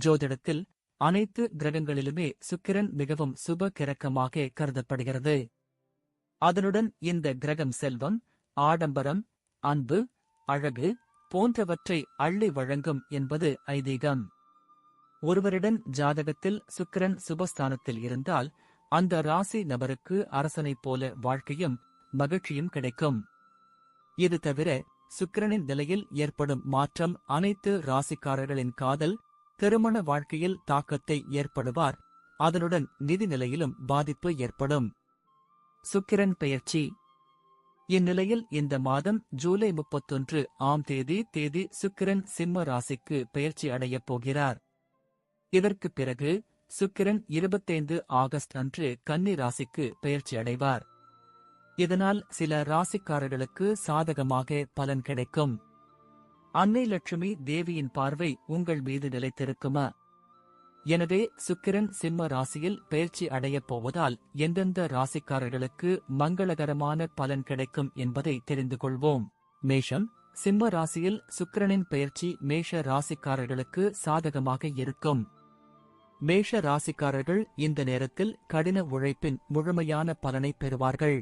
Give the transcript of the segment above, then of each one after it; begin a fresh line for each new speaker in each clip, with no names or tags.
ஜோதிடத்தில் அனைத்து கிரகங்களிலுமே சுக்கிரன் மிகவும் சுப கிரகமாக கருதப்படுகிறது. அதனுடன் இந்த கிரகம் செல்வம், ஆடம்பரம், அன்பு, அழகு போன்றவற்றை அள்ளி வழங்கும் என்பது ஐதீகம். ஒருவரிடம் ஜாதகத்தில் சுக்கிரன் சுபஸ்தானத்தில் இருந்தால் அந்த ராசி நபருக்கு அரசனைப் போல வாழ்க்கையும் மகிழ்ச்சியும் கிடைக்கும். இது தவிர சுக்கிரனின் நிலையில் ஏற்படும் மாற்றம் அனைத்து ராசிக்காரர்களின் காதல், திருமண வாழ்க்கையில் தாக்கத்தை ஏற்படுவார். அதனுடன் நிதி நிலையிலும் பாதிப்பு ஏற்படும். சுக்கிரன் பெயர்ச்சி. இந்நிலையில் இந்த மாதம் ஜூலை 31 ஆம் தேதி சுக்கிரன் சிம்ம ராசிக்கு பெயர்ச்சி அடையப் போகிறார். இதற்குப் பிறகு சுக்கிரன் 25 ஆகஸ்ட் அன்று கன்னி ராசிக்கு பெயர்ச்சி அடைவார். இதனால் சில ராசிக்காரர்களுக்கு சாதகமாக பலன் கிடைக்கும். அன்னை லட்சுமி தேவியின் பார்வை உங்கள் மீது நிலைத்திருக்குமா? எனவே சுக்கிரன் சிம்ம ராசியில் பெயர்ச்சி அடையப் போவதால் எந்தெந்த ராசிக்காரர்களுக்கு மங்களகரமான பலன் கிடைக்கும் என்பதை தெரிந்து கொள்வோம். மேஷம். சிம்ம ராசியில் சுக்கிரனின் பெயர்ச்சி மேஷ ராசிக்காரர்களுக்கு சாதகமாக இருக்கும். மேஷ ராசிக்காரர்கள் இந்த நேரத்தில் கடின உழைப்பின் முழுமையான பலனை பெறுவார்கள்.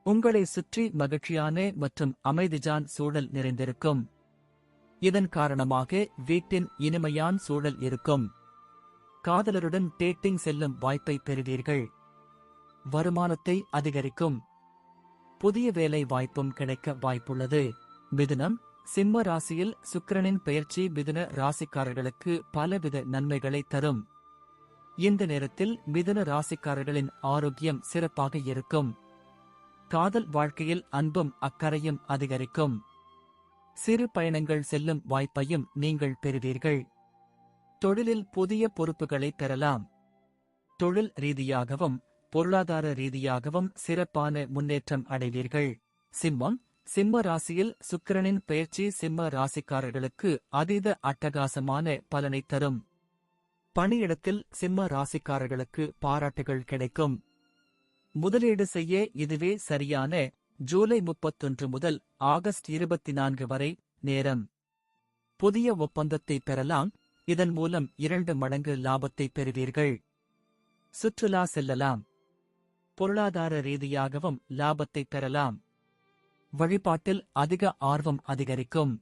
உங்களை சுற்றி மகிழ்ச்சியான மற்றும் அமைதியான சூழல் நிறைந்திருக்கும். இதன் காரணமாக வீட்டின் இனிமையான சூழல் இருக்கும். காதலருடன் டேட்டிங் செல்லும் வாய்ப்பை பெறுவீர்கள். வருமானத்தை அதிகரிக்கும். புதிய வேலை வாய்ப்பும் கிடைக்க வாய்ப்புள்ளது. மிதுனம். சிம்ம ராசியில் சுக்கிரனின் பெயர்ச்சி மிதுன ராசிக்காரர்களுக்கு பலவித நன்மைகளை தரும். இந்த நேரத்தில் மிதுன ராசிக்காரர்களின் ஆரோக்கியம் சிறப்பாக இருக்கும். காதல் வாழ்க்கையில் அன்பும் அக்கறையும் அதிகரிக்கும். சிறு பயணங்கள் செல்லும் வாய்ப்பையும் நீங்கள் பெறுவீர்கள். தொழிலில் புதிய பொறுப்புகளை பெறலாம். தொழில் ரீதியாகவும் பொருளாதார ரீதியாகவும் சிறப்பான முன்னேற்றம் அடைவீர்கள். சிம்மம். சிம்ம ராசியில் சுக்கிரனின் பெயர்ச்சி சிம்ம ராசிக்காரர்களுக்கு அதீத அட்டகாசமான பலனை தரும். பணியிடத்தில் சிம்ம ராசிக்காரர்களுக்கு பாராட்டுகள் கிடைக்கும். முதலீடு செய்ய இதுவே சரியான ஜூலை 31 முதல் ஆகஸ்ட் 24 வரை நேரம். புதிய ஒப்பந்தத்தை பெறலாம். இதன் மூலம் 2 மடங்கு லாபத்தை பெறுவீர்கள். சுற்றுலா செல்லலாம். பொருளாதார ரீதியாகவும் லாபத்தை பெறலாம். வழிபாட்டில் அதிக ஆர்வம் அதிகரிக்கும்.